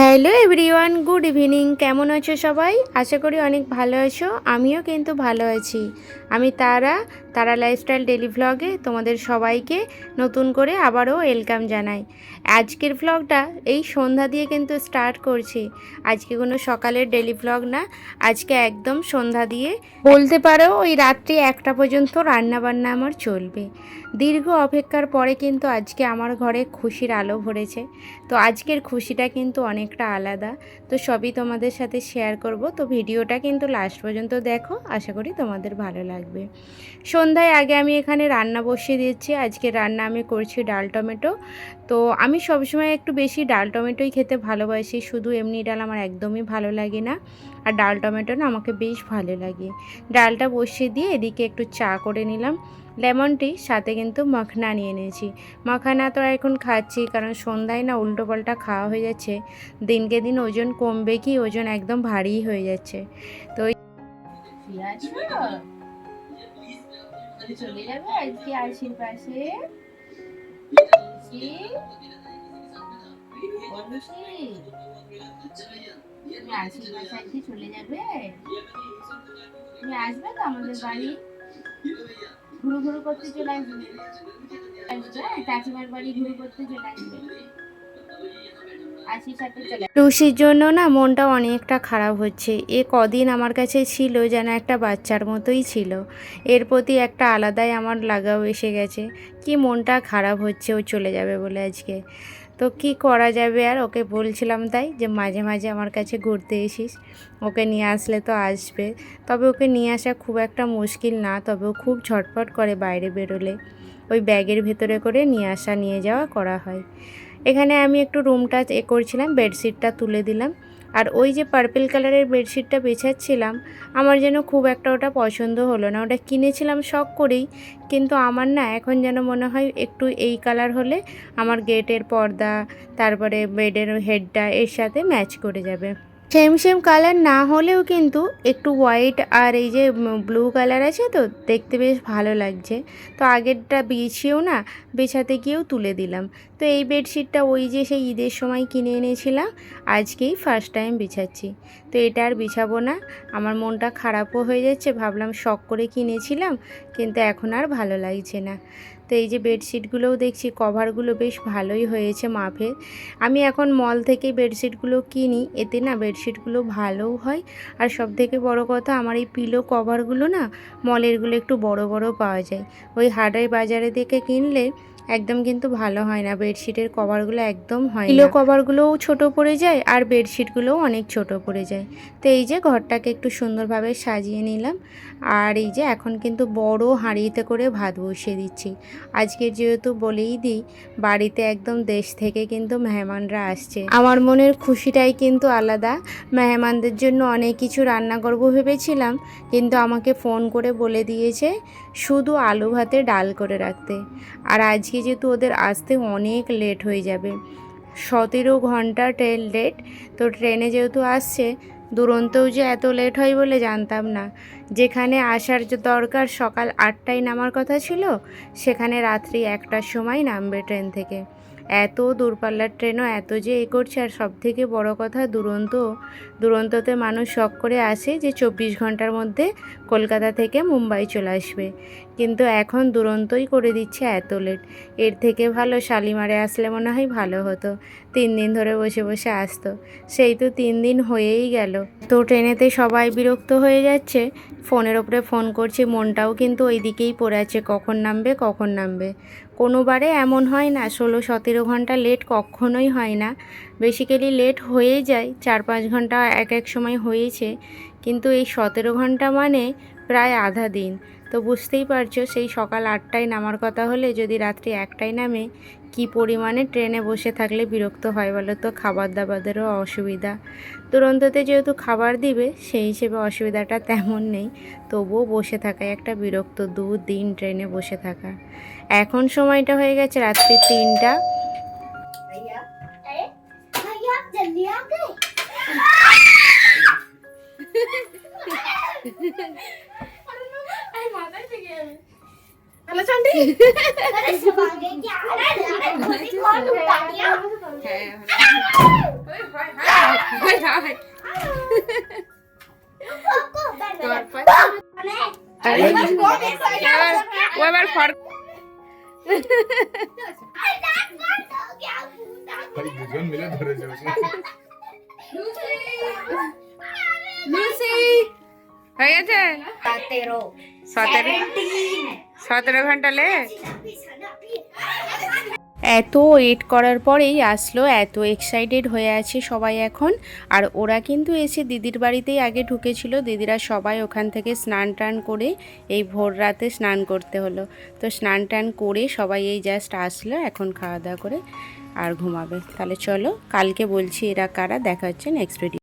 Hello everyone, good evening. কেমন আছো সবাই? আশা করি অনেক ভালো আছো। আমিও কিন্তু ভালো আছি। আমি তারা লাইফস্টাইল ডেলি ভ্লগে তোমাদের সবাইকে নতুন করে আবারও ওয়েলকাম জানাই। আজকের ভ্লগটা এই সন্ধ্যা দিয়ে কিন্তু স্টার্ট করছি। আজকে কোনো সকালের ডেলি ভ্লগ না, আজকে একদম সন্ধ্যা দিয়ে বলতে পারো ওই রাত্রি 1টা পর্যন্ত রান্নাবান্না আমার চলবে। দীর্ঘ অপেক্ষার পরে কিন্তু আজকে আমার ঘরে খুশির আলো ভরেছে। তো আজকের খুশিটা কিন্তু অনেকটা আলাদা। তো সবই তোমাদের সাথে শেয়ার করব। তো ভিডিওটা কিন্তু লাস্ট পর্যন্ত দেখো, আশা করি তোমাদের ভালো লাগবে। সন্ধ্যায় আগে আমি এখানে রান্না বসিয়ে দিচ্ছি। আজকে রান্না আমি করছি ডাল টমেটো। তো আমি সবসময় একটু বেশি ডাল টমেটোই খেতে ভালোবাসি, শুধু এমনি ডাল আমার একদমই ভালো লাগে না। আর ডাল টমেটো না আমাকে বেশ ভালো লাগে। ডালটা বসিয়ে দিয়ে এদিকে একটু চা করে নিলাম লেমন টি, সাথে কিন্তু মাখনা নিয়ে নিয়েছি। মাখানা তো এখন খাচ্ছি, কারণ সন্ধ্যায় না উল্টো পাল্টা খাওয়া হয়ে যাচ্ছে। দিনকে দিন ওজন কমবে কি, ওজন একদম ভারী হয়ে যাচ্ছে। তো চলে যাবে আজকে আশির পাশে। তুমি আশির পাশে আজকে চলে যাবে? তুমি আসবে তো আমাদের বাড়ি? ঘুরু ঘুরু করতে চলে আসবে। কাকিমার বাড়ি ঘুরু করতে চলে আসবে। টুসির জন্য না মনটা অনেকটা খারাপ হচ্ছে। এ কদিন আমার কাছে ছিল যেন একটা বাচ্চার মতোই ছিল। এর প্রতি একটা আলাদাই আমার লাগাও এসে গেছে। কি মনটা খারাপ হচ্ছে ও চলে যাবে বলে আজকে। তো কি করা যাবে আর, ওকে বলছিলাম তাই যে মাঝে মাঝে আমার কাছে ঘুরতে এসিস, ওকে নিয়ে আসলে তো আসবে। তবে ওকে নিয়ে আসা খুব একটা মুশকিল না, তবে ও খুব ঝটপট করে বাইরে বেরোলে। ওই ব্যাগের ভেতরে করে নিয়ে আসা নিয়ে যাওয়া করা হয়। এখানে আমি একটু রুমটা করছিলাম, বেডশিটটা তুলে দিলাম। আর ওই যে পার্পল কালারের বেডশিটটা বেছাচ্ছিলাম, আমার যেন খুব একটা ওটা পছন্দ হলো না। ওটা কিনেছিলাম শখ করেই, কিন্তু আমার না এখন যেন মনে হয় একটু এই কালার হলে আমার গেটের পর্দা, তারপরে বেডের হেডটা এর সাথে ম্যাচ করে যাবে। সেম সেম কালার না হলেও কিন্তু একটু হোয়াইট আর এই যে ব্লু কালার আছে, তো দেখতে বেশ ভালো লাগছে। তো আগেরটা বিছিয়েও না, বেছাতে গিয়েও তুলে দিলাম। তো এই বেডশিটটা ওই যে সেই ঈদের সময় কিনে এনেছিলাম, আজকেই ফার্স্ট টাইম বিছাচ্ছি। তো এটা আর বিছাবো না, আমার মনটা খারাপও হয়ে যাচ্ছে। ভাবলাম শখ করে কিনেছিলাম, কিন্তু এখন আর ভালো লাগছে না। তো এই যে বেডশিটগুলোও দেখছি কভারগুলো বেশ ভালোই হয়েছে মাপের। আমি এখন মল থেকে বেডশিটগুলো কিনি, এতে না বেডশিটগুলো ভালোও হয়। আর সবথেকে বড় কথা, আমার এই পিলো কভারগুলো না মলেরগুলো একটু বড় বড় পাওয়া যায়। ওই হাটের বাজারে থেকে কিনলে একদম কিন্তু ভালো হয় না, বেডশিটের কভারগুলো একদম হয় না। পিলো কভারগুলোও ছোট পড়ে যায় আর বেডশিটগুলোও অনেক ছোট পড়ে যায়। তো এই যে ঘরটাকে একটু সুন্দরভাবে সাজিয়ে নিলাম। আর এই যে এখন কিন্তু বড় হাঁড়িতে করে ভাত বসিয়ে দিচ্ছি। আজকের যেহেতু বলেই দিই, বাড়িতে একদম দেশ থেকে কিন্তু মেহমানরা আসছে। আমার মনের খুশিটাই কিন্তু আলাদা। মেহমানদের জন্য অনেক কিছু রান্না করব ভেবেছিলাম, কিন্তু আমাকে ফোন করে বলে দিয়েছে শুধু আলু ভাতে ডাল করে রাখতে। আর আজকে যেহেতু ওদের আসতে অনেক লেট হয়ে যাবে, 17 ঘন্টা ট্রেন লেট। তো ট্রেনে যেহেতু আসছে, দুরন্তও যে এত লেট হয় বলে জানতাম না। যেখানে আসার যে দরকার সকাল 8টায় নামার কথা ছিল, সেখানে রাত্রি 1টার সময় নামবে ট্রেন থেকে। এত দূরপাল্লার ট্রেনও এত যে করছে। আর সবথেকে বড় কথা, দুরন্ততে মানুষ শখ করে আসে যে 24 ঘন্টার মধ্যে কলকাতা থেকে মুম্বাই চলে আসবে, কিন্তু এখন দুরন্তই করে দিচ্ছে এত লেট। এর থেকে ভালো শালিমারে আসলে মনে হয় ভালো হতো, 3 দিন ধরে বসে বসে আসতো। সেই তো 3 দিন হয়েই গেল। তো ট্রেনেতে সবাই বিরক্ত হয়ে যাচ্ছে, ফোনের ওপরে ফোন করছি, মনটাও কিন্তু ওই দিকেই পড়ে আছে কখন নামবে কখন নামবে। কোনোবারে এমন হয় না, 16-17 ঘন্টা লেট কখনোই হয় না। বেসিক্যালি লেট হয়ে যায়, 4-5 ঘন্টা এক এক সময় হয়েছে, কিন্তু এই 17 ঘন্টা মানে প্রায় আধা দিন। তো বুঝতেই পারছো, সেই সকাল 8টায় নামার কথা হলে যদি রাত্রি 1টায় নামে, কি পরিমাণে ট্রেনে বসে থাকলে বিরক্ত হয় বলো তো। খাবার দাবারেরও অসুবিধা। দুরন্ততে যেহেতু খাবার দিবে, সেই হিসেবে অসুবিধাটা তেমন নেই, তবুও বসে থাকায় একটা বিরক্ত, 2 দিন ট্রেনে বসে থাকা। এখন সময়টা হয়ে গেছে রাত্রি 3টা। হ্যালো চন্ডি। দুজন মিলে ধরেছে হয়ে গেছে 17 ঘন্টা লে। এত ওয়েট করার পরেই আসলো, এত এক্সাইটেড হয়ে আছে সবাই এখন। আর ওরা কিন্তু এসে দিদির বাড়িতেই আগে ঢুকেছিল, দিদিরা সবাই ওখান থেকে স্নান টান করে এই ভোর রাতে স্নান করতে হলো। তো স্নান টান করে সবাই এই জাস্ট আসলো, এখন খাওয়া দাওয়া করে আর ঘুমাবে। তাহলে চলো, কালকে বলছি এরা কারা। দেখা হচ্ছে নেক্সট ভিডিও।